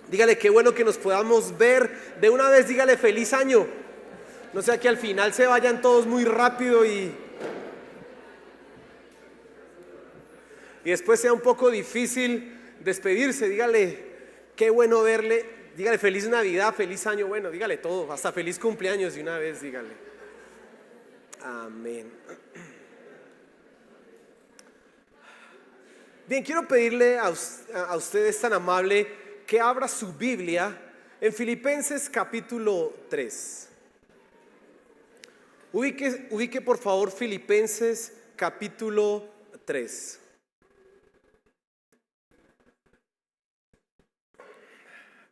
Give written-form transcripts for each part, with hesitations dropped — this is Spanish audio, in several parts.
Dígale qué bueno que nos podamos ver. De una vez dígale feliz año. No sea que al final se vayan todos muy rápido y después sea un poco difícil despedirse. Dígale qué bueno verle. Dígale feliz Navidad, feliz año. Bueno, dígale todo, hasta feliz cumpleaños de una vez, dígale. Amén. Bien, quiero pedirle a ustedes tan amable que abra su Biblia en Filipenses capítulo 3. Ubique por favor Filipenses capítulo 3.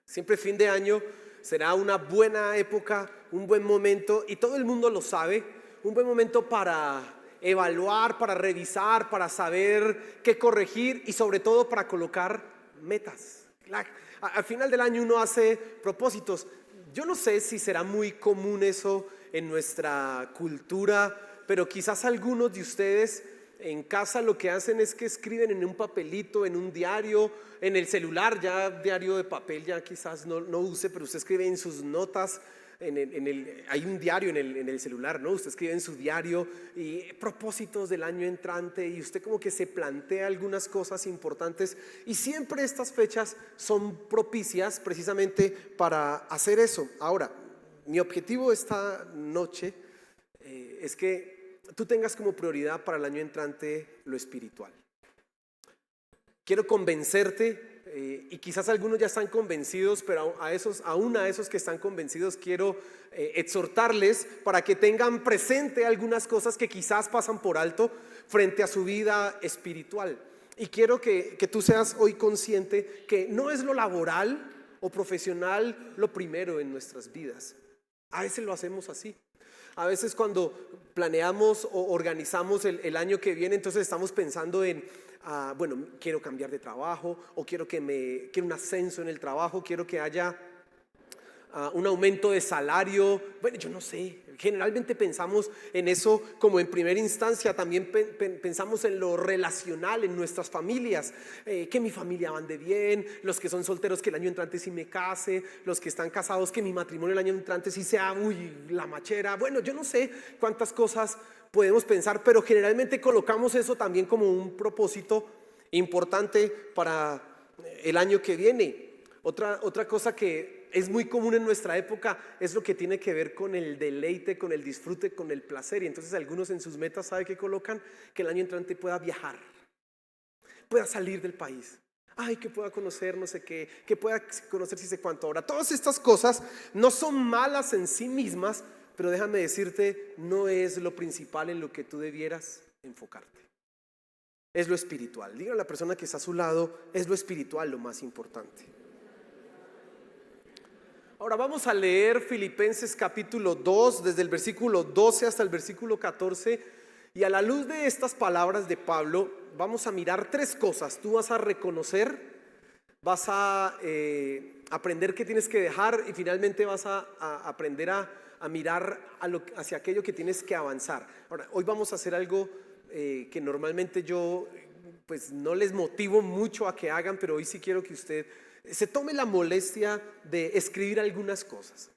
Siempre fin de año será una buena época, un buen momento, y todo el mundo lo sabe, un buen momento para evaluar, para revisar, para saber qué corregir y sobre todo para colocar metas. Al final del año uno hace propósitos. Yo no sé si será muy común eso en nuestra cultura, pero quizás algunos de ustedes en casa lo que hacen es que escriben en un papelito, en un diario, en el celular. Ya diario de papel ya quizás no use, pero usted escribe en sus notas. Hay un diario en el celular, ¿no? Usted escribe en su diario y propósitos del año entrante, y usted como que se plantea algunas cosas importantes, y siempre estas fechas son propicias precisamente para hacer eso. Ahora, mi objetivo esta noche es que tú tengas como prioridad para el año entrante lo espiritual. Quiero convencerte, y quizás algunos ya están convencidos, pero aún a esos que están convencidos quiero exhortarles para que tengan presente algunas cosas que quizás pasan por alto frente a su vida espiritual. Y quiero que tú seas hoy consciente que no es lo laboral o profesional lo primero en nuestras vidas. A veces lo hacemos así. A veces cuando planeamos o organizamos el año que viene, entonces estamos pensando en, bueno, quiero cambiar de trabajo, o quiero un ascenso en el trabajo, quiero que haya un aumento de salario. Bueno, yo no sé, generalmente pensamos en eso como en primera instancia. También pensamos en lo relacional, en nuestras familias, que mi familia ande bien, los que son solteros que el año entrante sí me case, los que están casados que mi matrimonio el año entrante sí sea, la machera. Bueno, yo no sé cuántas cosas podemos pensar, pero generalmente colocamos eso también como un propósito importante para el año que viene. Otra cosa que es muy común en nuestra época es lo que tiene que ver con el deleite, con el disfrute, con el placer. Y entonces algunos en sus metas, ¿sabe qué colocan? Que el año entrante pueda viajar, pueda salir del país, que pueda conocer no sé qué, que pueda conocer si sé cuánto. Ahora, todas estas cosas no son malas en sí mismas, pero déjame decirte, no es lo principal en lo que tú debieras enfocarte. Es lo espiritual. Dígale a la persona que está a su lado, es lo espiritual lo más importante. Ahora vamos a leer Filipenses capítulo 2, desde el versículo 12 hasta el versículo 14. Y a la luz de estas palabras de Pablo, vamos a mirar tres cosas. Tú vas a reconocer, vas a aprender qué tienes que dejar, y finalmente vas a aprender a mirar hacia aquello que tienes que avanzar. Ahora, hoy vamos a hacer algo que normalmente yo pues no les motivo mucho a que hagan, pero hoy sí quiero que usted se tome la molestia de escribir algunas cosas.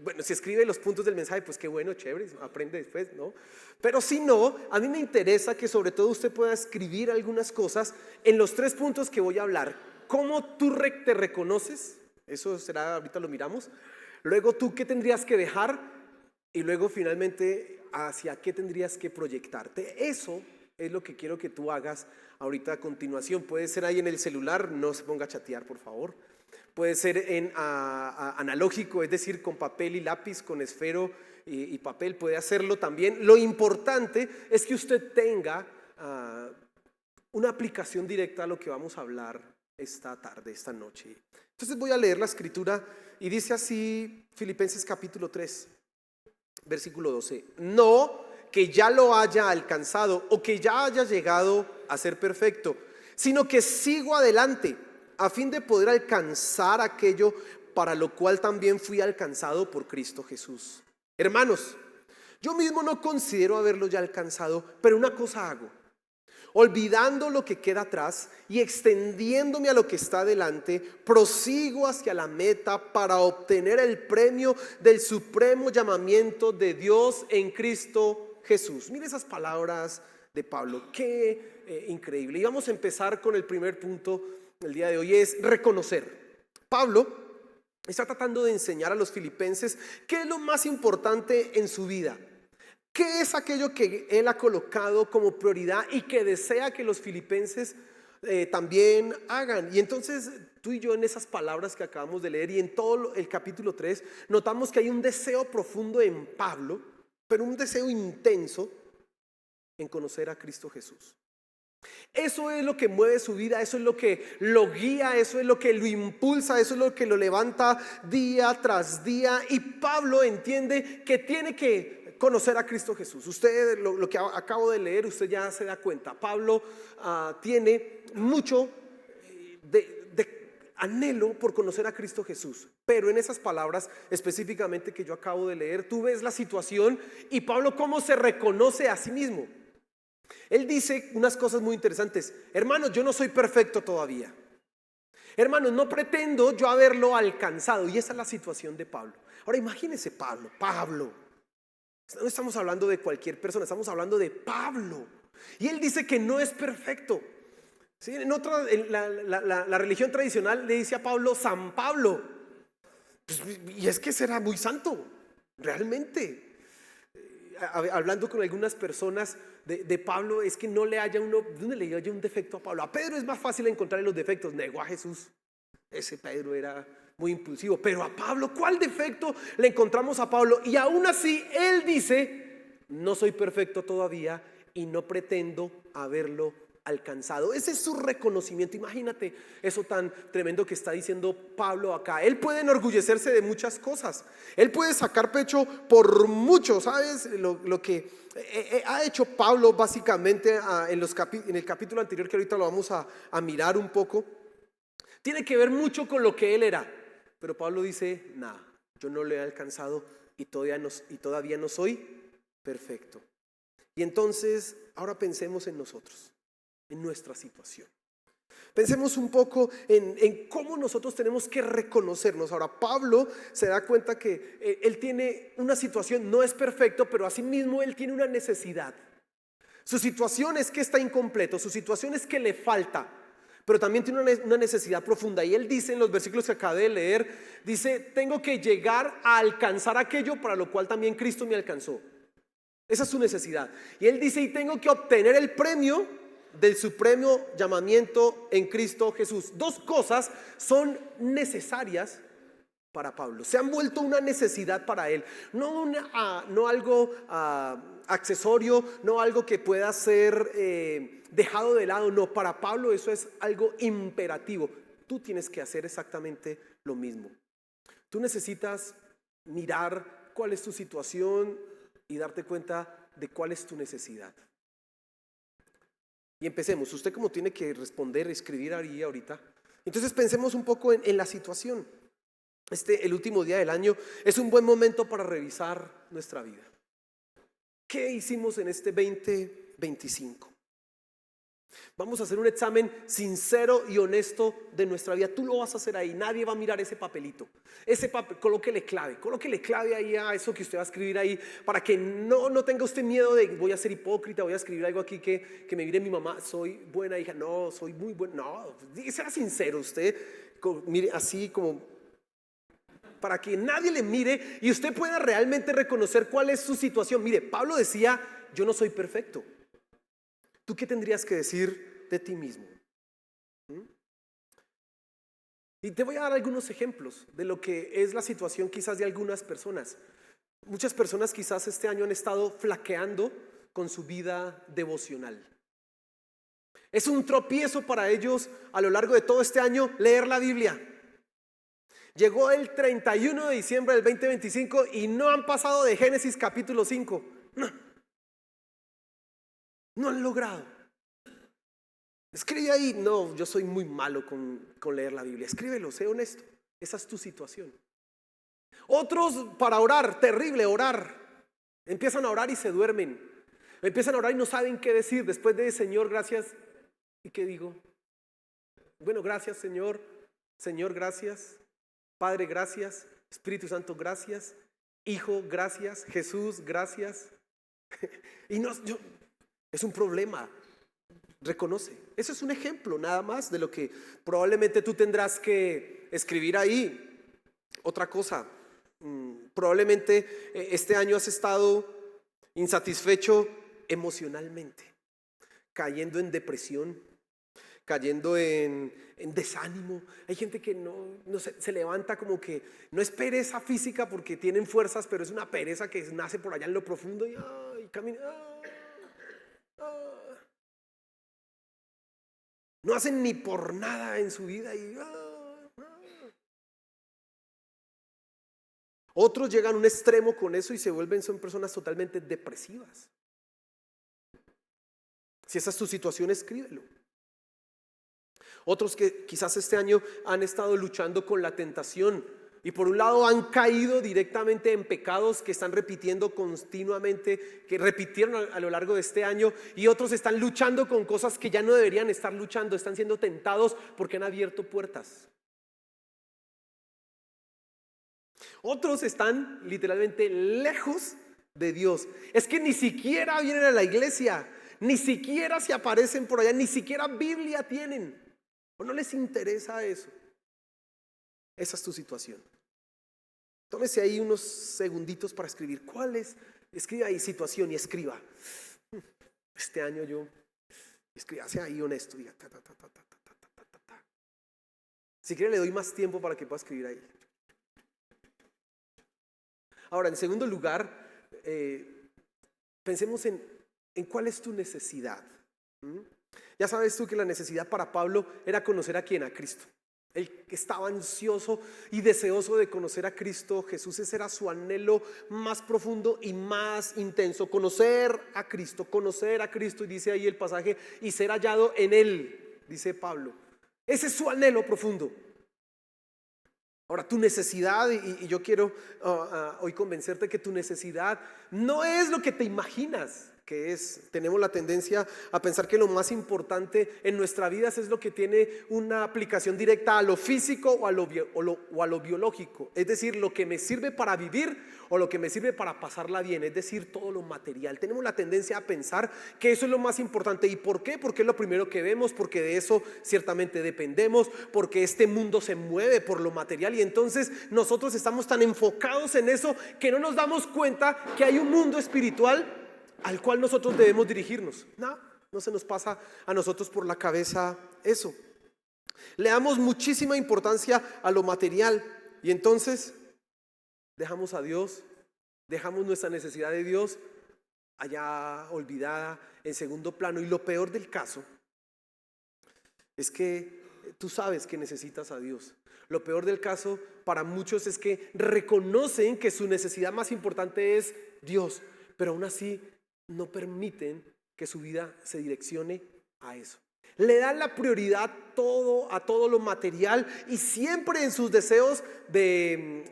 Bueno, si escribe los puntos del mensaje, pues qué bueno, chévere, aprende después, ¿no? Pero si no, a mí me interesa que sobre todo usted pueda escribir algunas cosas en los tres puntos que voy a hablar. ¿Cómo tú te reconoces? Eso será, ahorita lo miramos. Luego tú, ¿qué tendrías que dejar? Y luego finalmente, ¿hacia qué tendrías que proyectarte? Eso es lo que quiero que tú hagas ahorita a continuación. Puede ser ahí en el celular, no se ponga a chatear por favor. Puede ser en analógico, es decir, con papel y lápiz, con esfero y papel, puede hacerlo también. Lo importante es que usted tenga una aplicación directa a lo que vamos a hablar esta tarde, esta noche. Entonces voy a leer la escritura y dice así Filipenses capítulo 3, versículo 12. No que ya lo haya alcanzado o que ya haya llegado a ser perfecto, sino que sigo adelante a fin de poder alcanzar aquello para lo cual también fui alcanzado por Cristo Jesús. Hermanos, yo mismo no considero haberlo ya alcanzado, pero una cosa hago, olvidando lo que queda atrás y extendiéndome a lo que está delante, prosigo hacia la meta para obtener el premio del supremo llamamiento de Dios en Cristo Jesús. Mire esas palabras de Pablo, qué increíble. Y vamos a empezar con el primer punto del día de hoy, es reconocer. Pablo está tratando de enseñar a los filipenses qué es lo más importante en su vida. ¿Qué es aquello que él ha colocado como prioridad y que desea que los filipenses también hagan? Y entonces tú y yo, en esas palabras que acabamos de leer y en todo el capítulo 3, notamos que hay un deseo profundo en Pablo, pero un deseo intenso en conocer a Cristo Jesús. Eso es lo que mueve su vida, eso es lo que lo guía, eso es lo que lo impulsa, eso es lo que lo levanta día tras día. Y Pablo entiende que tiene que conocer a Cristo Jesús. Usted, lo que acabo de leer, usted ya se da cuenta. Pablo tiene mucho de anhelo por conocer a Cristo Jesús. Pero en esas palabras específicamente que yo acabo de leer, tú ves la situación y Pablo cómo se reconoce a sí mismo. Él dice unas cosas muy interesantes. Hermanos, yo no soy perfecto todavía. Hermanos, no pretendo yo haberlo alcanzado. Y esa es la situación de Pablo. Ahora imagínense Pablo. No estamos hablando de cualquier persona, estamos hablando de Pablo. Y él dice que no es perfecto. ¿Sí? La religión tradicional le dice a Pablo San Pablo. Pues, y es que será muy santo, realmente. Hablando con algunas personas de Pablo, es que no le haya ¿dónde le haya un defecto a Pablo? A Pedro es más fácil encontrarle los defectos. Negó a Jesús. Ese Pedro era muy impulsivo. Pero a Pablo, ¿cuál defecto le encontramos a Pablo? Y aún así él dice: no soy perfecto todavía y no pretendo haberlo alcanzado. Ese es su reconocimiento. Imagínate eso tan tremendo que está diciendo Pablo acá. Él puede enorgullecerse de muchas cosas. Él puede sacar pecho por mucho. ¿Sabes? Lo que ha hecho Pablo básicamente en el capítulo anterior, que ahorita lo vamos a mirar un poco, tiene que ver mucho con lo que él era. Pero Pablo dice: nada, yo no lo he alcanzado y todavía no soy perfecto. Y entonces ahora pensemos en nosotros, en nuestra situación. Pensemos un poco en cómo nosotros tenemos que reconocernos. Ahora Pablo se da cuenta que él tiene una situación, no es perfecto, pero asimismo él tiene una necesidad. Su situación es que está incompleto, su situación es que le falta, pero también tiene una necesidad profunda. Y él dice en los versículos que acabé de leer, dice: tengo que llegar a alcanzar aquello para lo cual también Cristo me alcanzó. Esa es su necesidad. Y él dice: y tengo que obtener el premio del supremo llamamiento en Cristo Jesús. Dos cosas son necesarias para Pablo. Se han vuelto una necesidad para él. No algo accesorio, no algo que pueda ser dejado de lado. No, para Pablo eso es algo imperativo. Tú tienes que hacer exactamente lo mismo. Tú necesitas mirar cuál es tu situación y darte cuenta de cuál es tu necesidad. Y empecemos. Usted como tiene que responder, escribir ahí ahorita. Entonces pensemos un poco en la situación. El último día del año es un buen momento para revisar nuestra vida. ¿Qué hicimos en este 2025? Vamos a hacer un examen sincero y honesto de nuestra vida. Tú lo vas a hacer ahí, nadie va a mirar ese papelito. Ese papel, colóquele clave ahí a eso que usted va a escribir ahí, para que no tenga usted miedo de: voy a ser hipócrita, voy a escribir algo aquí que me mire mi mamá, soy buena hija. No, soy muy buena. No, sea sincero usted, mire así como para que nadie le mire y usted pueda realmente reconocer cuál es su situación. Mire, Pablo decía: yo no soy perfecto. ¿Tú qué tendrías que decir de ti mismo? Y te voy a dar algunos ejemplos de lo que es la situación quizás de algunas personas. Muchas personas quizás este año han estado flaqueando con su vida devocional. Es un tropiezo para ellos a lo largo de todo este año leer la Biblia. Llegó el 31 de diciembre del 2025 y no han pasado de Génesis capítulo 5. No han logrado. Escribe ahí: no, yo soy muy malo con leer la Biblia. Escríbelo, sé honesto. Esa es tu situación. Otros para orar, terrible orar. Empiezan a orar y se duermen. Empiezan a orar y no saben qué decir. Después de Señor, gracias. ¿Y qué digo? Bueno, gracias Señor. Señor, gracias. Padre, gracias. Espíritu Santo, gracias. Hijo, gracias. Jesús, gracias. Y no, es un problema. Reconoce. Eso es un ejemplo nada más de lo que probablemente tú tendrás que escribir ahí. Otra cosa, probablemente este año has estado insatisfecho emocionalmente, cayendo en depresión, cayendo en desánimo. Hay gente que no se levanta como que no es pereza física porque tienen fuerzas, pero es una pereza que nace por allá en lo profundo y camina. No hacen ni por nada en su vida Otros llegan a un extremo con eso y son personas totalmente depresivas. Si esa es tu situación, escríbelo. Otros que quizás este año han estado luchando con la tentación y por un lado han caído directamente en pecados que están repitiendo continuamente, que repitieron a lo largo de este año, y otros están luchando con cosas que ya no deberían estar luchando, están siendo tentados porque han abierto puertas. Otros están literalmente lejos de Dios. Es que ni siquiera vienen a la iglesia, ni siquiera se aparecen por allá, ni siquiera Biblia tienen, o no les interesa eso. Esa es tu situación. Tómese ahí unos segunditos para escribir. ¿Cuál es? Escriba ahí situación y escriba. Este año yo, escriba, sea ahí honesto. Diga, ta, ta, ta, ta, ta, ta, ta, ta, ta. Si quiere le doy más tiempo para que pueda escribir ahí. Ahora, en segundo lugar, pensemos en cuál es tu necesidad. Ya sabes tú que la necesidad para Pablo era conocer a quién, a Cristo. Él estaba ansioso y deseoso de conocer a Cristo Jesús. Ese era su anhelo más profundo y más intenso. Conocer a Cristo, y dice ahí el pasaje, y ser hallado en Él, dice Pablo. Ese es su anhelo profundo. Ahora, tu necesidad, y yo quiero hoy convencerte que tu necesidad no es lo que te imaginas que es. Tenemos la tendencia a pensar que lo más importante en nuestra vida es lo que tiene una aplicación directa a lo físico o a lo biológico. Es decir, lo que me sirve para vivir o lo que me sirve para pasarla bien, es decir, todo lo material. Tenemos la tendencia a pensar que eso es lo más importante. ¿Y por qué? Porque es lo primero que vemos, porque de eso ciertamente dependemos, porque este mundo se mueve por lo material, y entonces nosotros estamos tan enfocados en eso que no nos damos cuenta que hay un mundo espiritual al cual nosotros debemos dirigirnos. No se nos pasa a nosotros por la cabeza eso. Le damos muchísima importancia a lo material y entonces dejamos a Dios, dejamos nuestra necesidad de Dios allá olvidada, en segundo plano. Y lo peor del caso es que tú sabes que necesitas a Dios. Lo peor del caso para muchos es que reconocen que su necesidad más importante es Dios, pero aún así no permiten que su vida se direccione a eso. Le dan la prioridad a todo lo material, y siempre en sus deseos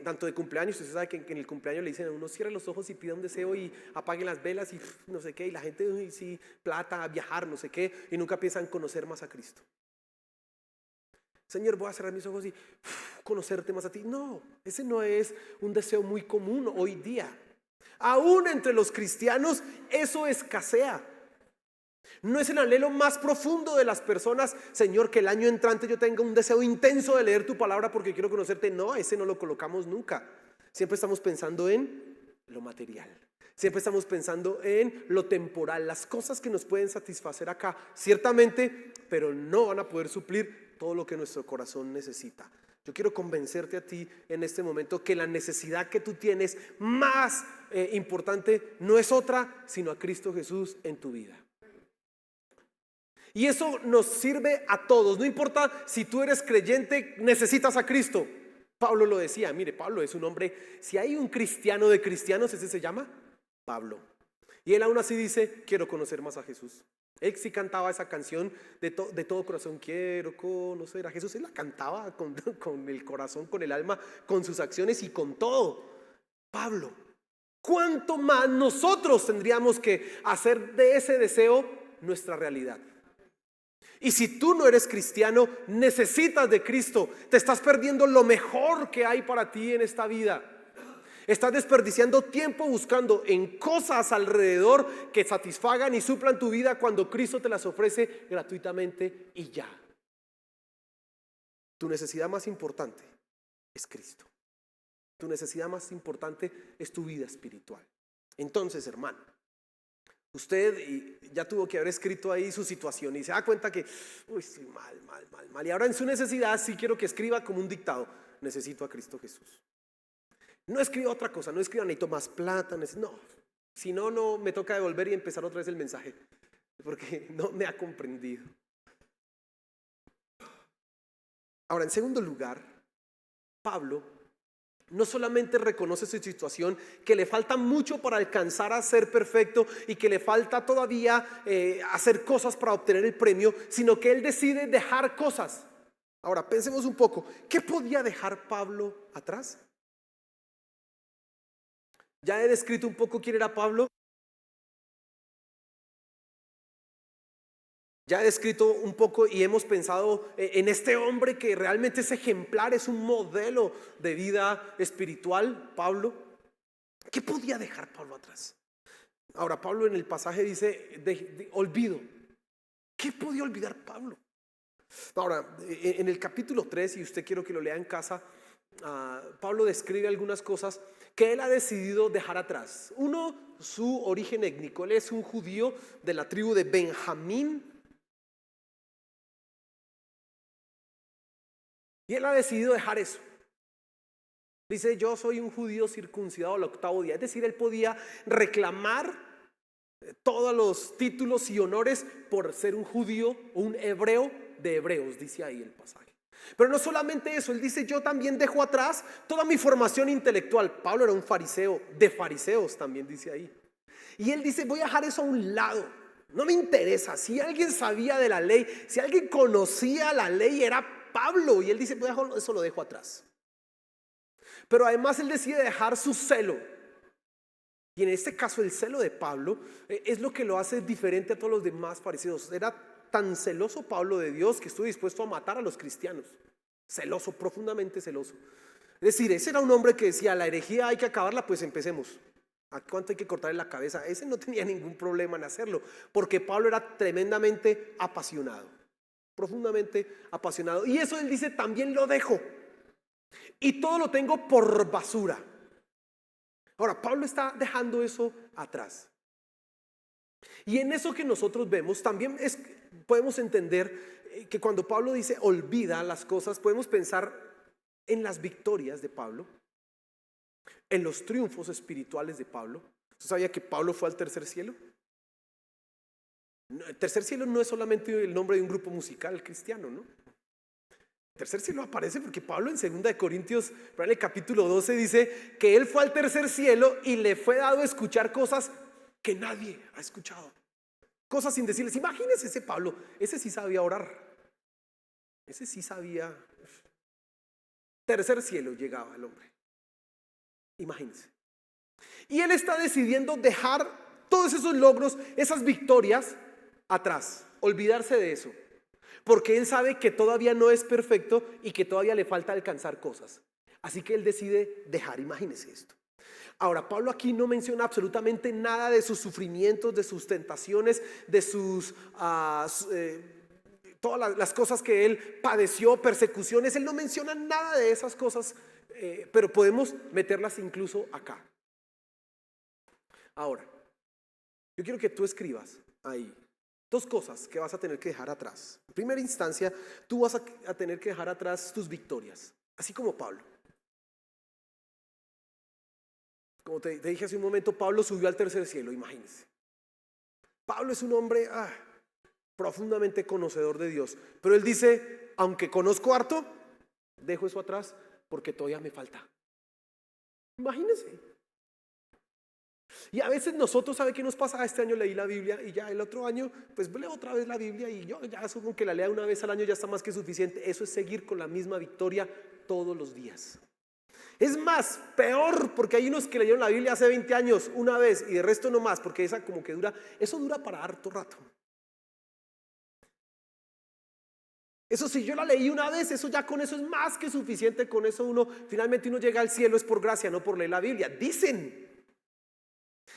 tanto de cumpleaños. Usted sabe que en el cumpleaños le dicen a uno: cierre los ojos y pida un deseo y apague las velas y no sé qué, y la gente sí, plata, viajar, no sé qué, y nunca piensan conocer más a Cristo. Señor, voy a cerrar mis ojos y conocerte más a ti. No, ese no es un deseo muy común hoy día. Aún entre los cristianos eso escasea. No es el anhelo más profundo de las personas: Señor, que el año entrante yo tenga un deseo intenso de leer tu palabra porque quiero conocerte. No, ese no lo colocamos nunca. Siempre estamos pensando en lo material. Siempre estamos pensando en lo temporal, las cosas que nos pueden satisfacer acá, ciertamente, pero no van a poder suplir todo lo que nuestro corazón necesita. Yo quiero convencerte a ti en este momento que la necesidad que tú tienes más importante no es otra sino a Cristo Jesús en tu vida. Y eso nos sirve a todos. No importa si tú eres creyente, necesitas a Cristo. Pablo lo decía. Mire, Pablo es un hombre, si hay un cristiano de cristianos, ese se llama Pablo. Y él aún así dice: quiero conocer más a Jesús. Él sí cantaba esa canción de todo corazón: quiero conocer a Jesús. Él la cantaba con el corazón, con el alma, con sus acciones y con todo. Pablo. ¿cuánto más nosotros tendríamos que hacer de ese deseo nuestra realidad? Y si tú no eres cristiano, necesitas de Cristo. Te estás perdiendo lo mejor que hay para ti en esta vida. Estás desperdiciando tiempo buscando en cosas alrededor que satisfagan y suplan tu vida cuando Cristo te las ofrece gratuitamente y ya. Tu necesidad más importante es Cristo. Tu necesidad más importante es tu vida espiritual. Entonces, hermano, usted ya tuvo que haber escrito ahí su situación y se da cuenta que, uy, estoy mal. Y ahora en su necesidad sí quiero que escriba como un dictado: necesito a Cristo Jesús. No escriba otra cosa, no escriba necesito más plata, no. Si no, no me toca devolver y empezar otra vez el mensaje, porque no me ha comprendido. Ahora, en segundo lugar, Pablo no solamente reconoce su situación, que le falta mucho para alcanzar a ser perfecto y que le falta todavía hacer cosas para obtener el premio, sino que él decide dejar cosas. Ahora, pensemos un poco, ¿qué podía dejar Pablo atrás? Ya he descrito un poco quién era Pablo. Ya he descrito un poco y hemos pensado en este hombre que realmente es ejemplar, es un modelo de vida espiritual, Pablo. ¿Qué podía dejar Pablo atrás? Ahora, Pablo en el pasaje dice de olvido. ¿Qué podía olvidar Pablo? Ahora, en el capítulo 3, y usted quiero que lo lea en casa, Pablo describe algunas cosas que él ha decidido dejar atrás. Uno, su origen étnico. Él es un judío de la tribu de Benjamín. Y él ha decidido dejar eso. Dice: yo soy un judío circuncidado al 8º día. Es decir, él podía reclamar todos los títulos y honores por ser un judío o un hebreo de hebreos, dice ahí el pasaje. Pero no solamente eso, él dice: yo también dejo atrás toda mi formación intelectual. Pablo era un fariseo, de fariseos también dice ahí. Y él dice: voy a dejar eso a un lado. No me interesa. Si alguien sabía de la ley, si alguien conocía la ley, era Pablo. Y él dice: eso lo dejo atrás. Pero además él decide dejar su celo. Y en este caso el celo de Pablo es lo que lo hace diferente a todos los demás fariseos. Era tan celoso Pablo de Dios que estuvo dispuesto a matar a los cristianos. Celoso, profundamente celoso. Es decir, ese era un hombre que decía: la herejía hay que acabarla, pues empecemos. ¿A cuánto hay que cortarle la cabeza? Ese no tenía ningún problema en hacerlo, porque Pablo era tremendamente apasionado, profundamente apasionado. Y eso él dice: también lo dejo y todo lo tengo por basura. Ahora, Pablo está dejando eso atrás. Y en eso que nosotros vemos también podemos entender que cuando Pablo dice olvida las cosas, podemos pensar en las victorias de Pablo, en los triunfos espirituales de Pablo. ¿Usted sabía que Pablo fue al tercer cielo? El tercer cielo no es solamente el nombre de un grupo musical cristiano, ¿no? El tercer cielo aparece porque Pablo en 2 de Corintios, en el capítulo 12, dice que él fue al tercer cielo y le fue dado a escuchar cosas que nadie ha escuchado. Cosas indecibles. Imagínense ese Pablo, ese sí sabía orar. Ese sí sabía. Tercer cielo llegaba el hombre. Imagínense. Y él está decidiendo dejar todos esos logros, esas victorias atrás, olvidarse de eso, porque él sabe que todavía no es perfecto y que todavía le falta alcanzar cosas. Así que él decide dejar. Imagínense esto. Ahora, Pablo aquí no menciona absolutamente nada de sus sufrimientos, de sus tentaciones, de todas las cosas que él padeció, persecuciones. Él no menciona nada de esas cosas, pero podemos meterlas incluso acá. Ahora, yo quiero que tú escribas ahí 2 cosas que vas a tener que dejar atrás. En primera instancia, tú vas a tener que dejar atrás tus victorias, así como Pablo. Como te dije hace un momento, Pablo subió al tercer cielo, imagínense. Pablo es un hombre profundamente conocedor de Dios, pero él dice: aunque conozco harto, dejo eso atrás porque todavía me falta. Imagínense. Y a veces nosotros, ¿sabe qué nos pasa? Este año leí la Biblia y ya el otro año pues leo otra vez la Biblia y yo ya asumo que la lea una vez al año ya está más que suficiente. Eso es seguir con la misma victoria todos los días. Es más, peor, porque hay unos que leyeron la Biblia hace 20 años una vez y de resto no más, porque esa como que dura, eso dura para harto rato. Eso si yo la leí una vez, eso ya con eso es más que suficiente. Con eso finalmente uno llega al cielo, es por gracia, no por leer la Biblia, dicen.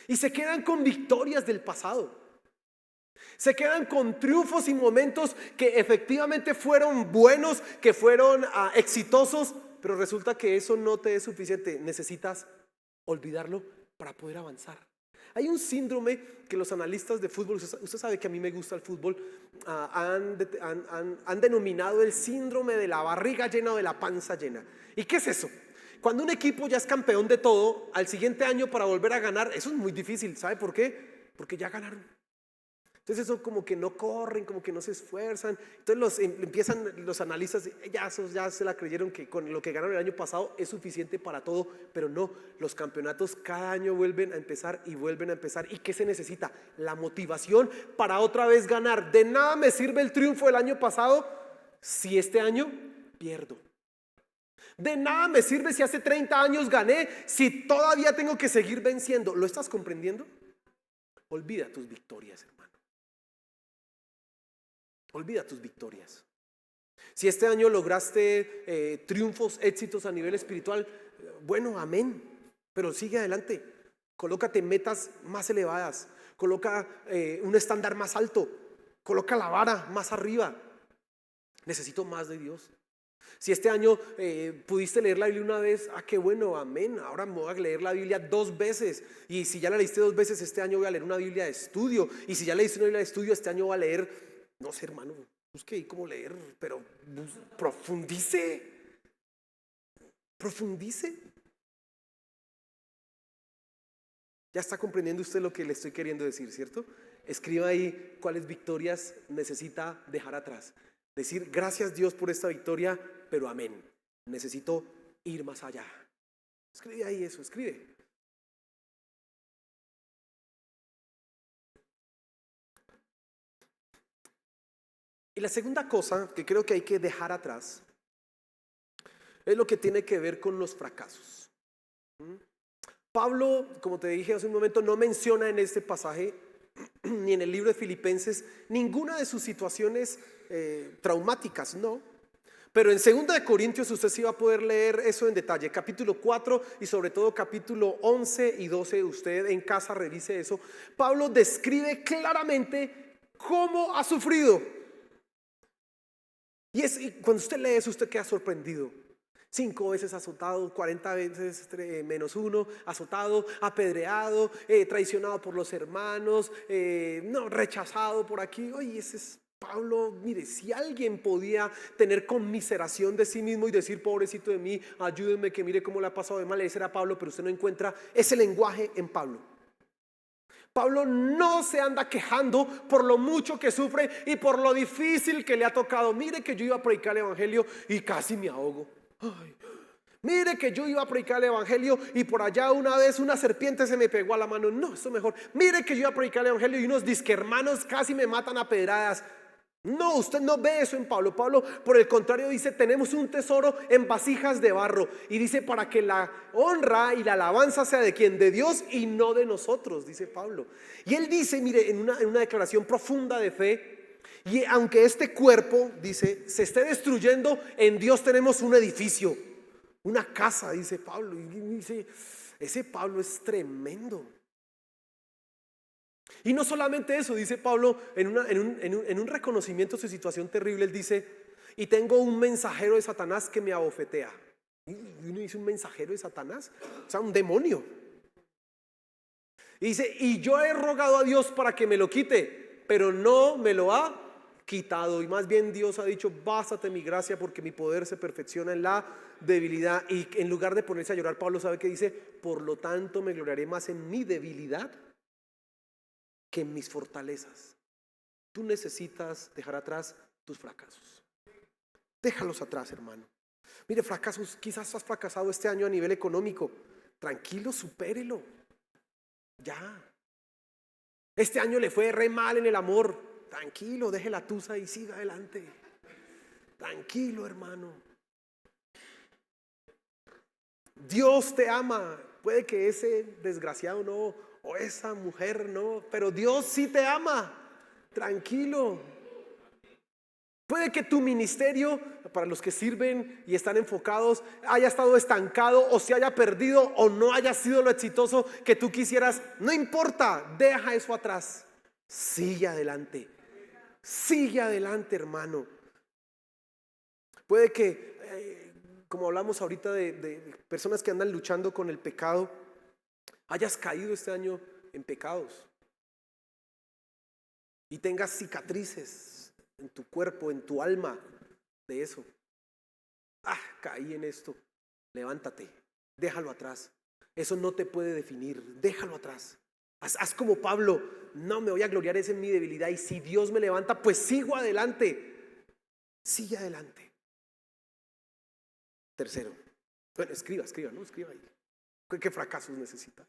Y se quedan con victorias del pasado. Se quedan con triunfos y momentos que efectivamente fueron buenos, que fueron exitosos, pero resulta que eso no te es suficiente. Necesitas olvidarlo para poder avanzar. Hay un síndrome que los analistas de fútbol, usted sabe que a mí me gusta el fútbol, han denominado el síndrome de la barriga llena o de la panza llena. ¿Y qué es eso? Cuando un equipo ya es campeón de todo, al siguiente año para volver a ganar, eso es muy difícil. ¿Sabe por qué? Porque ya ganaron. Entonces eso como que no corren, como que no se esfuerzan. Entonces empiezan los analistas, ya se la creyeron que con lo que ganaron el año pasado es suficiente para todo, pero no, los campeonatos cada año vuelven a empezar y vuelven a empezar. ¿Y qué se necesita? La motivación para otra vez ganar. De nada me sirve el triunfo del año pasado si este año pierdo. De nada me sirve si hace 30 años gané, si todavía tengo que seguir venciendo. ¿Lo estás comprendiendo? Olvida tus victorias, hermano. Olvida tus victorias. Si este año lograste triunfos, éxitos a nivel espiritual, bueno, amén. Pero sigue adelante. Colócate metas más elevadas. Coloca un estándar más alto. Coloca la vara más arriba. Necesito más de Dios. Si este año pudiste leer la Biblia una vez, qué bueno, amén. Ahora me voy a leer la Biblia 2 veces. Y si ya la leíste 2 veces, este año voy a leer una Biblia de estudio. Y si ya leíste una Biblia de estudio, este año voy a leer, no sé, hermano, busque ahí cómo leer, pero profundice. Ya está comprendiendo usted lo que le estoy queriendo decir, ¿cierto? Escriba ahí cuáles victorias necesita dejar atrás. Decir gracias Dios por esta victoria, pero amén. Necesito ir más allá. Escribe ahí eso, escribe. Y la segunda cosa que creo que hay que dejar atrás es lo que tiene que ver con los fracasos. Pablo, como te dije hace un momento, no menciona en este pasaje ni en el libro de Filipenses ninguna de sus situaciones traumáticas, no. Pero en 2 de Corintios usted sí va a poder leer eso en detalle, capítulo 4 y sobre todo capítulo 11 y 12, usted en casa revise eso. Pablo describe claramente cómo ha sufrido. Y cuando usted lee eso, usted queda sorprendido. 5 veces azotado, 40 veces -1, azotado, apedreado, traicionado por los hermanos, rechazado por aquí. Oye, ese es Pablo. Mire, si alguien podía tener conmiseración de sí mismo y decir, pobrecito de mí, ayúdenme que mire cómo le ha pasado de mal, ese era Pablo, pero usted no encuentra ese lenguaje en Pablo. Pablo no se anda quejando por lo mucho que sufre y por lo difícil que le ha tocado. Mire que yo iba a predicar el evangelio y casi me ahogo. Ay, mire que yo iba a predicar el evangelio y por allá una vez una serpiente se me pegó a la mano. No, eso mejor. Mire que yo iba a predicar el evangelio y unos disquermanos casi me matan a pedradas. No, usted no ve eso en Pablo. Pablo, por el contrario, dice: tenemos un tesoro en vasijas de barro. Y dice: para que la honra y la alabanza sea de quien, de Dios y no de nosotros, dice Pablo. Y él dice, mire, en una declaración profunda de fe: y aunque este cuerpo, dice, se esté destruyendo, en Dios tenemos un edificio, una casa, dice Pablo. Y dice, ese Pablo es tremendo. Y no solamente eso, dice Pablo en un reconocimiento de su situación terrible. Él dice: y tengo un mensajero de Satanás que me abofetea. Y uno dice: un mensajero de Satanás, o sea, un demonio. Y dice: y yo he rogado a Dios para que me lo quite, pero no me lo ha quitado. Y más bien Dios ha dicho: bástate mi gracia, porque mi poder se perfecciona en la debilidad. Y en lugar de ponerse a llorar, Pablo sabe que dice: por lo tanto me gloriaré más en mi debilidad que en mis fortalezas. Tú necesitas dejar atrás tus fracasos. Déjalos atrás, hermano. Mire, fracasos, quizás has fracasado este año a nivel económico. Tranquilo, supérelo. Ya. Este año le fue re mal en el amor. Tranquilo, deje la tusa y siga adelante. Tranquilo, hermano. Dios te ama. Puede que ese desgraciado no, o esa mujer no, pero Dios sí te ama. Tranquilo. Puede que tu ministerio, para los que sirven y están enfocados, haya estado estancado o se haya perdido o no haya sido lo exitoso que tú quisieras. No importa, deja eso atrás. Sigue adelante. Sigue adelante, hermano. Puede que, como hablamos ahorita de personas que andan luchando con el pecado, hayas caído este año en pecados y tengas cicatrices en tu cuerpo, en tu alma de eso. Caí en esto. Levántate, déjalo atrás. Eso no te puede definir, déjalo atrás. Haz como Pablo, no me voy a gloriar en mi debilidad y si Dios me levanta, pues sigo adelante. Sigue adelante. Tercero, bueno, escriba ahí. ¿Qué fracasos necesita?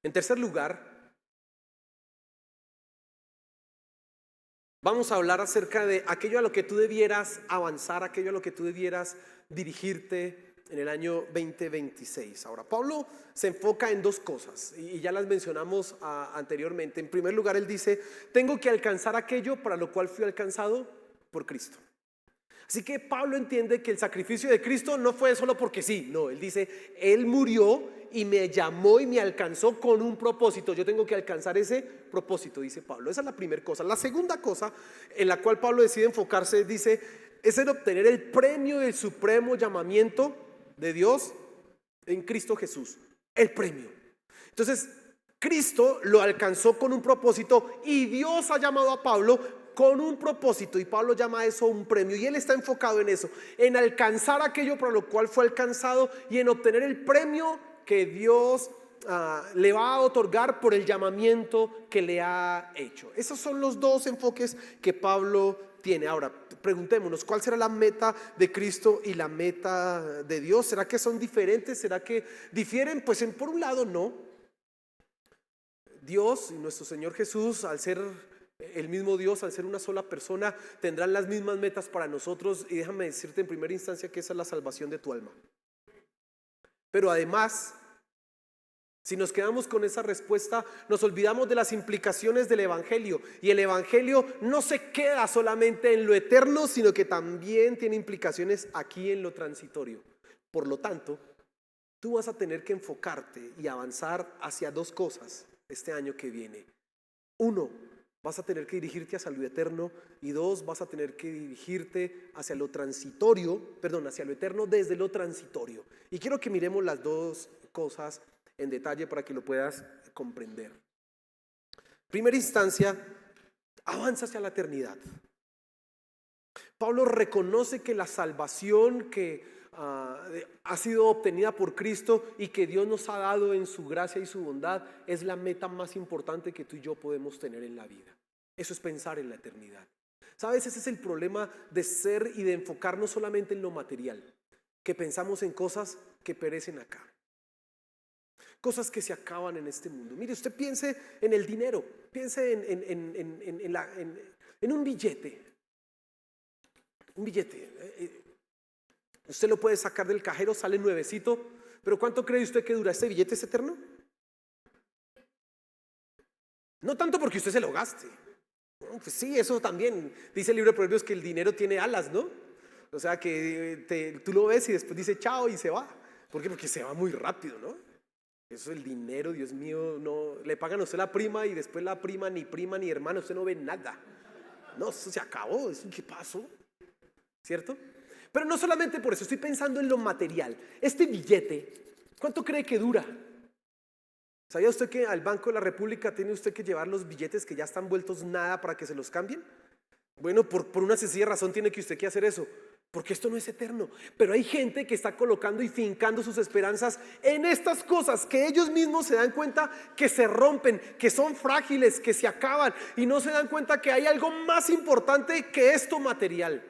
En tercer lugar, vamos a hablar acerca de aquello a lo que tú debieras avanzar, aquello a lo que tú debieras dirigirte en el año 2026. Ahora, Pablo se enfoca en dos cosas y ya las mencionamos anteriormente. En primer lugar, él dice, tengo que alcanzar aquello para lo cual fui alcanzado por Cristo. Así que Pablo entiende que el sacrificio de Cristo no fue solo porque sí, no, él dice, él murió y me llamó y me alcanzó con un propósito. Yo tengo que alcanzar ese propósito, dice Pablo. Esa es la primera cosa. La segunda cosa en la cual Pablo decide enfocarse, dice, es en obtener el premio del supremo llamamiento de Dios en Cristo Jesús. El premio. Entonces, Cristo lo alcanzó con un propósito y Dios ha llamado a Pablo con un propósito, y Pablo llama a eso un premio, y él está enfocado en eso, en alcanzar aquello para lo cual fue alcanzado y en obtener el premio que Dios le va a otorgar por el llamamiento que le ha hecho. Esos son los dos enfoques que Pablo tiene. Ahora, preguntémonos, ¿cuál será la meta de Cristo y la meta de Dios? ¿Será que son diferentes? ¿Será que difieren? Pues por un lado no. Dios y nuestro Señor Jesús, al ser el mismo Dios, al ser una sola persona, tendrán las mismas metas para nosotros, y déjame decirte en primera instancia que esa es la salvación de tu alma. Pero además, si nos quedamos con esa respuesta, nos olvidamos de las implicaciones del Evangelio, y el Evangelio no se queda solamente en lo eterno, sino que también tiene implicaciones aquí en lo transitorio. Por lo tanto, tú vas a tener que enfocarte y avanzar hacia dos cosas este año que viene. Uno, vas a tener que dirigirte hacia lo eterno, y dos, vas a tener que dirigirte hacia lo transitorio, hacia lo eterno desde lo transitorio. Y quiero que miremos las dos cosas en detalle para que lo puedas comprender. Primera instancia, avanza hacia la eternidad. Pablo reconoce que la salvación que ha sido obtenida por Cristo y que Dios nos ha dado en su gracia y su bondad es la meta más importante que tú y yo podemos tener en la vida. Eso es pensar en la eternidad. ¿Sabes? Ese es el problema de ser y de enfocarnos solamente en lo material, que pensamos en cosas que perecen acá, cosas que se acaban en este mundo. Mire, usted piense en el dinero, piense en un billete. Un billete. Usted lo puede sacar del cajero, sale nuevecito, pero ¿cuánto cree usted que dura este billete? ¿Es eterno? No tanto porque usted se lo gaste. No, pues sí, eso también. Dice el libro de Proverbios que el dinero tiene alas, ¿no? O sea que tú lo ves y después dice chao y se va. ¿Por qué? Porque se va muy rápido, ¿no? Eso el dinero, Dios mío, no le pagan a usted la prima y después la prima ni hermano, usted no ve nada. No, eso se acabó, eso ¿qué pasó? ¿Cierto? Pero no solamente por eso, estoy pensando en lo material. Este billete, ¿cuánto cree que dura? ¿Sabía usted que al Banco de la República tiene usted que llevar los billetes que ya están vueltos nada para que se los cambien? Bueno, por una sencilla razón tiene que usted que hacer eso, porque esto no es eterno. Pero hay gente que está colocando y fincando sus esperanzas en estas cosas que ellos mismos se dan cuenta que se rompen, que son frágiles, que se acaban, y no se dan cuenta que hay algo más importante que esto material.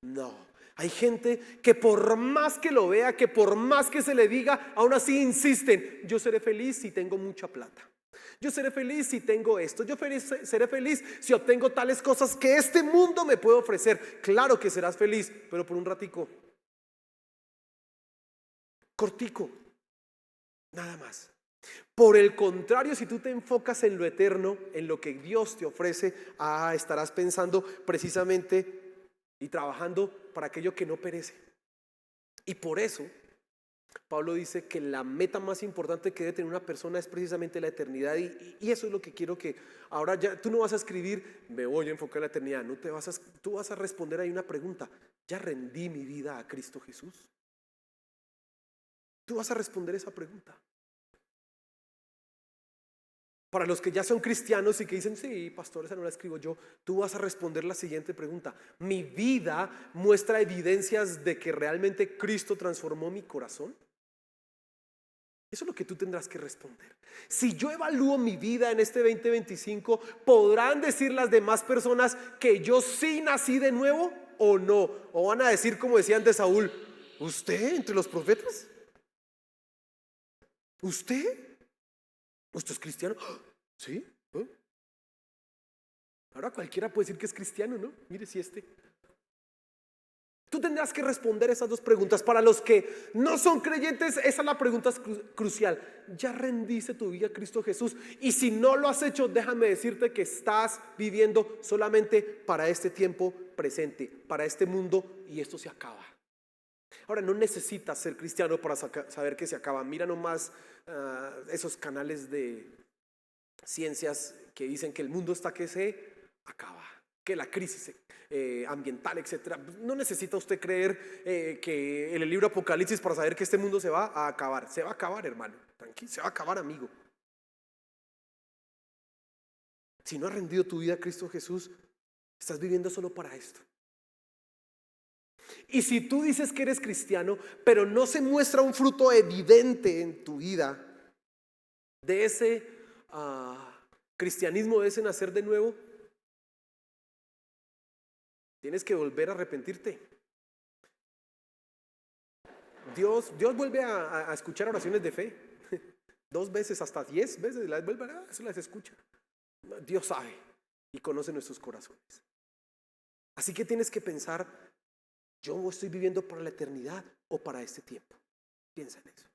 No. Hay gente que por más que lo vea, que por más que se le diga, aún así insisten, yo seré feliz si tengo mucha plata. Yo seré feliz si tengo esto. Seré feliz si obtengo tales cosas que este mundo me puede ofrecer. Claro que serás feliz, pero por un ratico, cortico, nada más. Por el contrario, si tú te enfocas en lo eterno, en lo que Dios te ofrece, estarás pensando precisamente y trabajando para aquello que no perece. Y por eso Pablo dice que la meta más importante que debe tener una persona es precisamente la eternidad, y eso es lo que quiero que ahora ya tú no vas a escribir me voy a enfocar en la eternidad, no te vas a, tú vas a responder ahí una pregunta: ¿ya rendí mi vida a Cristo Jesús? Tú vas a responder esa pregunta. Para los que ya son cristianos y que dicen sí, pastor, esa no la escribo yo, tú vas a responder la siguiente pregunta: ¿mi vida muestra evidencias de que realmente Cristo transformó mi corazón? Eso es lo que tú tendrás que responder. Si yo evalúo mi vida en este 2025, ¿podrán decir las demás personas que yo sí nací de nuevo o no? ¿O van a decir, como decían de Saúl, usted entre los profetas? ¿Usted? ¿Usted es cristiano? ¿Sí? ¿Eh? Ahora cualquiera puede decir que es cristiano, ¿no? Mire si Tú tendrás que responder esas dos preguntas. Para los que no son creyentes, esa es la pregunta crucial. ¿Ya rendiste tu vida a Cristo Jesús? Y si no lo has hecho, déjame decirte que estás viviendo solamente para este tiempo presente, para este mundo, y esto se acaba. Ahora, no necesitas ser cristiano para saber que se acaba. Mira nomás esos canales de ciencias que dicen que el mundo está que se acaba, que la crisis ambiental, etcétera. No necesita usted creer que en el libro Apocalipsis para saber que este mundo se va a acabar. Se va a acabar, hermano, tranquilo, se va a acabar, amigo. Si no has rendido tu vida a Cristo Jesús, estás viviendo solo para esto. Y si tú dices que eres cristiano, pero no se muestra un fruto evidente en tu vida de ese cristianismo, de ese nacer de nuevo, tienes que volver a arrepentirte. Dios vuelve a escuchar oraciones de fe. 2 veces, hasta 10 veces las vuelve se las escucha. Dios sabe y conoce nuestros corazones. Así que tienes que pensar: ¿yo estoy viviendo para la eternidad o para este tiempo? Piensa en eso.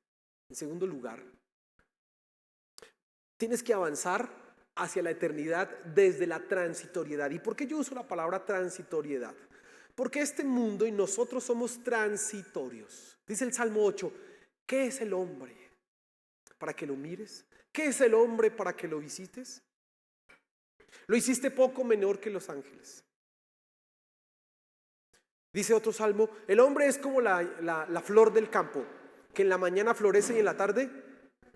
En segundo lugar, tienes que avanzar hacia la eternidad desde la transitoriedad. ¿Y por qué yo uso la palabra transitoriedad? Porque este mundo y nosotros somos transitorios. Dice el Salmo 8, ¿qué es el hombre para que lo mires? ¿Qué es el hombre para que lo visites? Lo hiciste poco menor que los ángeles. Dice otro salmo, el hombre es como la flor del campo, que en la mañana florece y en la tarde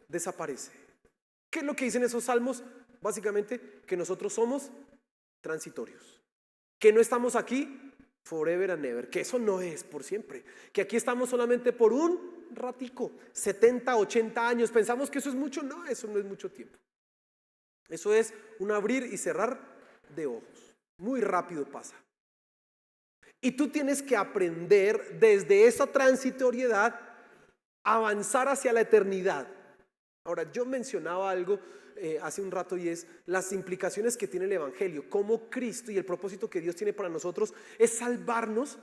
desaparece. ¿Qué es lo que dicen esos salmos? Básicamente que nosotros somos transitorios, que no estamos aquí forever and ever, que eso no es por siempre, que aquí estamos solamente por un ratico, 70, 80 años. ¿Pensamos que eso es mucho? No, eso no es mucho tiempo. Eso es un abrir y cerrar de ojos. Muy rápido pasa. Y tú tienes que aprender desde esa transitoriedad a avanzar hacia la eternidad. Ahora, yo mencionaba algo hace un rato, y es las implicaciones que tiene el Evangelio, cómo Cristo y el propósito que Dios tiene para nosotros es salvarnos,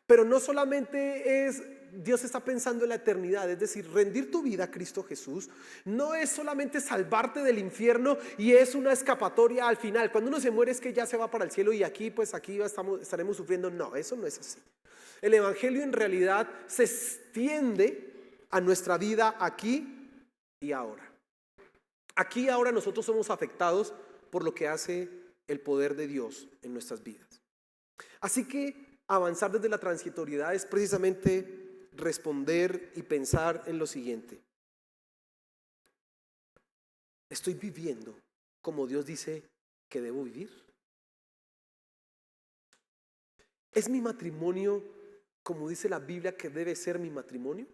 pero no solamente es, Dios está pensando en la eternidad, es decir, rendir tu vida a Cristo Jesús no es solamente salvarte del infierno y es una escapatoria al final. Cuando uno se muere es que ya se va para el cielo y aquí estaremos sufriendo. No, eso no es así. El Evangelio en realidad se extiende a nuestra vida aquí y ahora. Aquí y ahora nosotros somos afectados por lo que hace el poder de Dios en nuestras vidas. Así que avanzar desde la transitoriedad es precisamente responder y pensar en lo siguiente: ¿estoy viviendo como Dios dice que debo vivir? ¿Es mi matrimonio como dice la Biblia que debe ser mi matrimonio?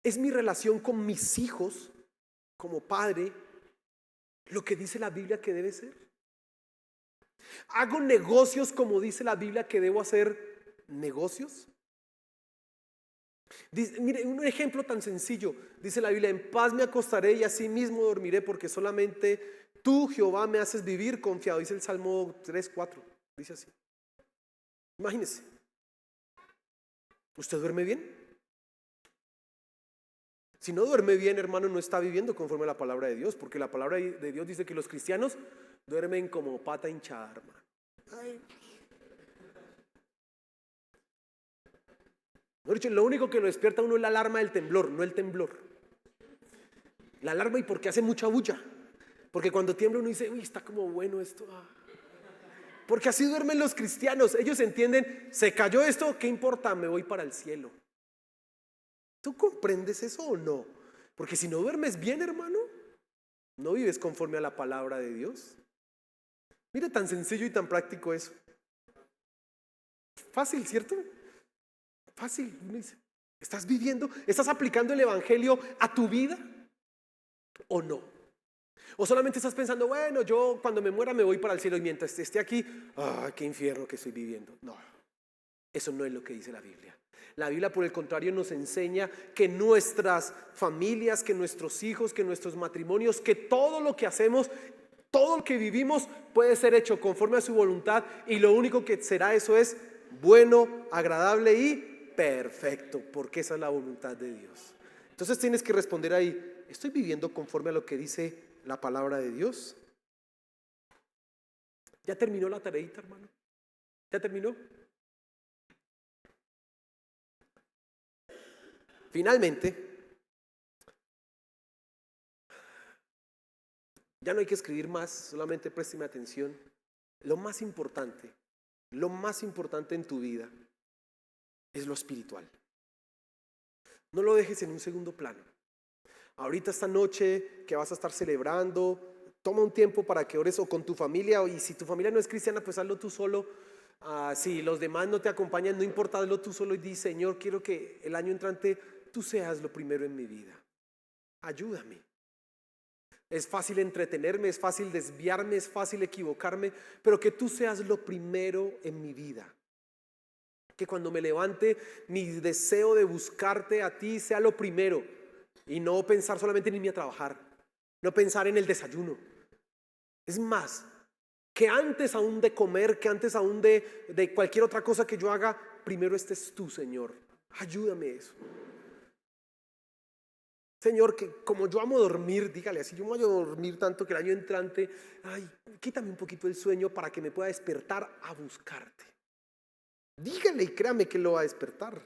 ¿Es mi relación con mis hijos como padre lo que dice la Biblia que debe ser? ¿Hago negocios como dice la Biblia que debo hacer negocios? Dice, mire, un ejemplo tan sencillo. Dice la Biblia: en paz me acostaré y así mismo dormiré, porque solamente tú, Jehová, me haces vivir confiado. Dice el Salmo 3:4. Dice así. Imagínese. ¿Usted duerme bien? Si no duerme bien, hermano, no está viviendo conforme a la palabra de Dios, porque la palabra de Dios dice que los cristianos duermen como pata hinchada, hermano. Ay. Lo único que lo despierta a uno es la alarma del temblor, no el temblor. La alarma, y porque hace mucha bulla. Porque cuando tiembla uno dice: uy, está como bueno esto. Porque así duermen los cristianos. Ellos entienden: se cayó esto, ¿qué importa? Me voy para el cielo. ¿Tú comprendes eso o no? Porque si no duermes bien, hermano, no vives conforme a la palabra de Dios. Mira, tan sencillo y tan práctico eso. Fácil, ¿cierto? Fácil. Uno dice: ¿estás viviendo? ¿Estás aplicando el evangelio a tu vida o no? O solamente estás pensando: bueno, yo cuando me muera me voy para el cielo, y mientras esté aquí, qué infierno que estoy viviendo. No, eso no es lo que dice la Biblia. La Biblia, por el contrario, nos enseña que nuestras familias, que nuestros hijos, que nuestros matrimonios, que todo lo que hacemos, todo lo que vivimos puede ser hecho conforme a su voluntad, y lo único que será eso es bueno, agradable y perfecto, porque esa es la voluntad de Dios. Entonces tienes que responder ahí: ¿estoy viviendo conforme a lo que dice la palabra de Dios? ¿Ya terminó la tareita, hermano? ¿Ya terminó? Finalmente, ya no hay que escribir más, solamente présteme atención. Lo más importante en tu vida es lo espiritual. No lo dejes en un segundo plano. Ahorita, esta noche que vas a estar celebrando, toma un tiempo para que ores o con tu familia, y si tu familia no es cristiana, pues hazlo tú solo. Si los demás no te acompañan, no importa, hazlo tú solo y di: Señor, quiero que el año entrante tú seas lo primero en mi vida. Ayúdame. Es fácil entretenerme, es fácil desviarme, es fácil equivocarme, pero que tú seas lo primero en mi vida. Que cuando me levante, mi deseo de buscarte a ti sea lo primero, y no pensar solamente en irme a trabajar, no pensar en el desayuno. Es más, que antes aún de comer, que antes aún de cualquier otra cosa que yo haga, primero estés tú, Señor. Ayúdame eso. Señor, que como yo amo dormir, dígale así: yo amo dormir tanto que el año entrante, quítame un poquito el sueño para que me pueda despertar a buscarte. Dígale, y créame que lo va a despertar.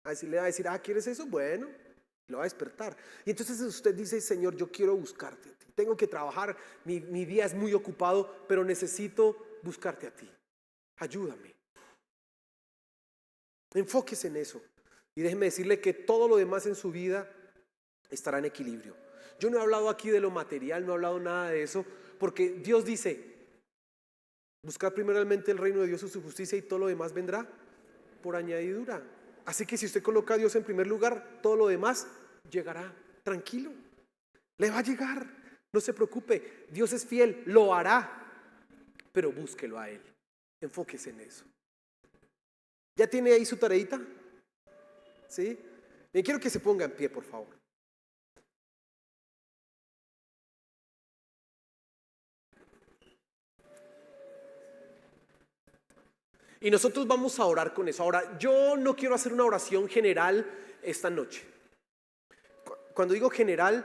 Así le va a decir: ¿quieres eso? Bueno, lo va a despertar. Y entonces usted dice: Señor, yo quiero buscarte a ti. Tengo que trabajar, mi día es muy ocupado, pero necesito buscarte a ti. Ayúdame. Enfóquese en eso. Y déjeme decirle que todo lo demás en su vida estará en equilibrio. Yo no he hablado aquí de lo material, no he hablado nada de eso, porque Dios dice: buscar primeramente el reino de Dios y su justicia, y todo lo demás vendrá por añadidura. Así que si usted coloca a Dios en primer lugar, todo lo demás llegará. Tranquilo, le va a llegar. No se preocupe, Dios es fiel, lo hará, pero búsquelo a Él. Enfóquese en eso. ¿Ya tiene ahí su tareita? ¿Sí? Y quiero que se ponga en pie, por favor. Y nosotros vamos a orar con eso. Ahora, yo no quiero hacer una oración general esta noche. Cuando digo general,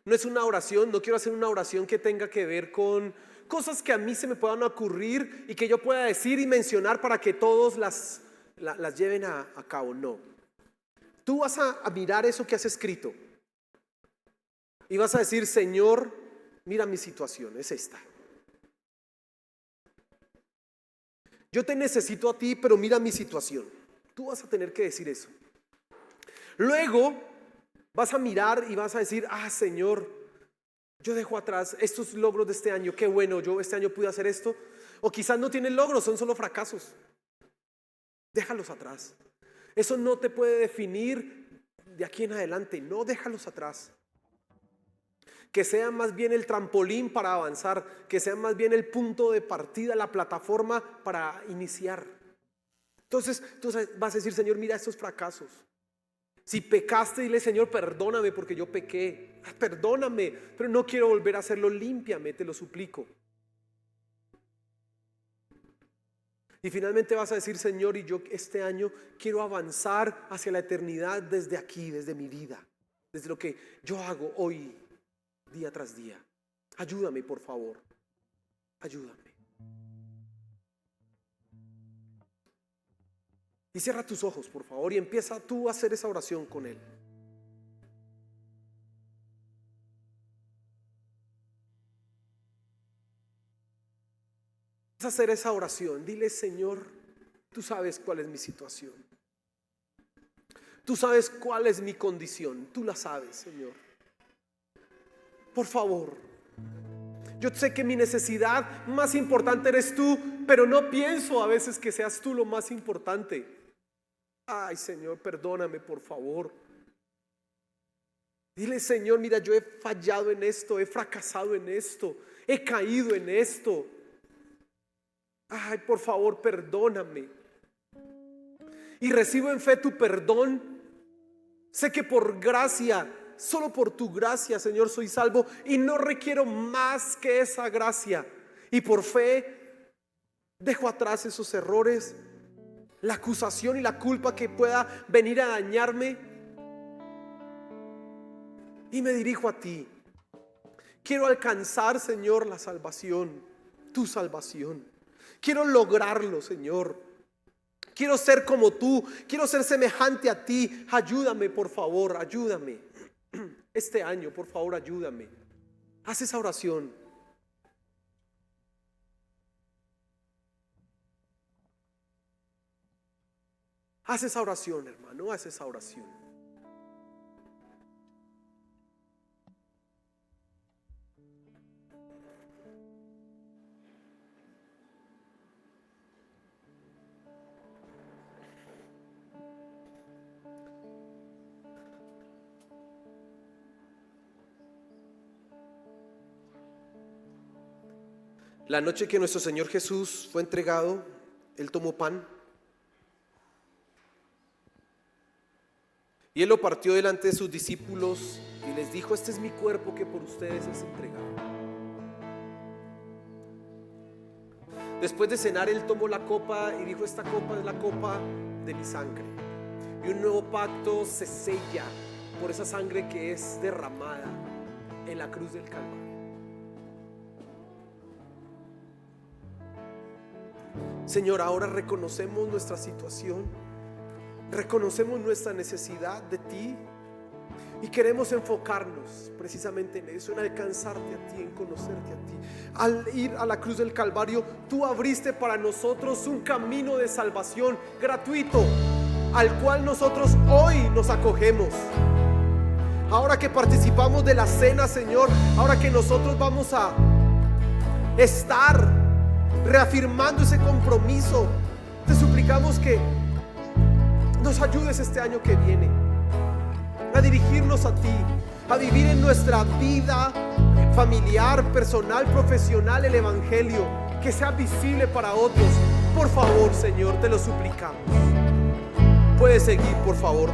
no es una oración, no quiero hacer una oración que tenga que ver con cosas que a mí se me puedan ocurrir y que yo pueda decir y mencionar para que todos las lleven a cabo. No. Tú vas a mirar eso que has escrito y vas a decir: Señor, mira mi situación, es esta. Yo te necesito a ti, pero mira mi situación. Tú vas a tener que decir eso. Luego vas a mirar y vas a decir: Señor, yo dejo atrás estos logros de este año. Qué bueno, yo este año pude hacer esto. O quizás no tienen logros, son solo fracasos. Déjalos atrás. Eso no te puede definir de aquí en adelante. No, déjalos atrás. Que sea más bien el trampolín para avanzar, que sea más bien el punto de partida, la plataforma para iniciar. Entonces tú vas a decir: Señor, mira estos fracasos. Si pecaste, dile: Señor, perdóname porque yo pequé. Perdóname, pero no quiero volver a hacerlo. Límpiame, te lo suplico. Y finalmente vas a decir: Señor, y yo este año quiero avanzar hacia la eternidad desde aquí, desde mi vida, desde lo que yo hago hoy, día tras día. Ayúdame, por favor. Ayúdame. Y cierra tus ojos, por favor, y empieza tú a hacer esa oración con Él. Vas a hacer esa oración. Dile: Señor, tú sabes cuál es mi situación. Tú sabes cuál es mi condición. Tú la sabes, Señor. Por favor. Yo sé que mi necesidad más importante eres tú, pero no pienso a veces que seas tú lo más importante. Ay, Señor, perdóname, por favor. Dile: Señor, mira, yo he fallado en esto, he fracasado en esto, he caído en esto. Ay, por favor, perdóname. Y recibo en fe tu perdón. Sé que por gracia, solo por tu gracia, Señor, soy salvo y no requiero más que esa gracia. Y por fe dejo atrás esos errores, la acusación y la culpa que pueda venir a dañarme, y me dirijo a ti. Quiero alcanzar, Señor, la salvación, tu salvación. Quiero lograrlo, Señor. Quiero ser como tú, quiero ser semejante a ti. Ayúdame, por favor, ayúdame. Este año, por favor, ayúdame. Haz esa oración. Haz esa oración, hermano, haz esa oración. La noche que nuestro Señor Jesús fue entregado, Él tomó pan y Él lo partió delante de sus discípulos y les dijo: este es mi cuerpo que por ustedes es entregado. Después de cenar, Él tomó la copa y dijo: esta copa es la copa de mi sangre, y un nuevo pacto se sella por esa sangre que es derramada en la cruz del Calvario. Señor, ahora reconocemos nuestra situación, reconocemos nuestra necesidad de ti y queremos enfocarnos precisamente en eso, en alcanzarte a ti, en conocerte a ti. Al ir a la cruz del Calvario, tú abriste para nosotros un camino de salvación gratuito, al cual nosotros hoy nos acogemos. Ahora que participamos de la cena, Señor, ahora que nosotros vamos a estar reafirmando ese compromiso, te suplicamos que nos ayudes este año que viene a dirigirnos a ti, a vivir en nuestra vida familiar, personal, profesional el evangelio, que sea visible para otros. Por favor, Señor, te lo suplicamos. Puedes seguir, por favor.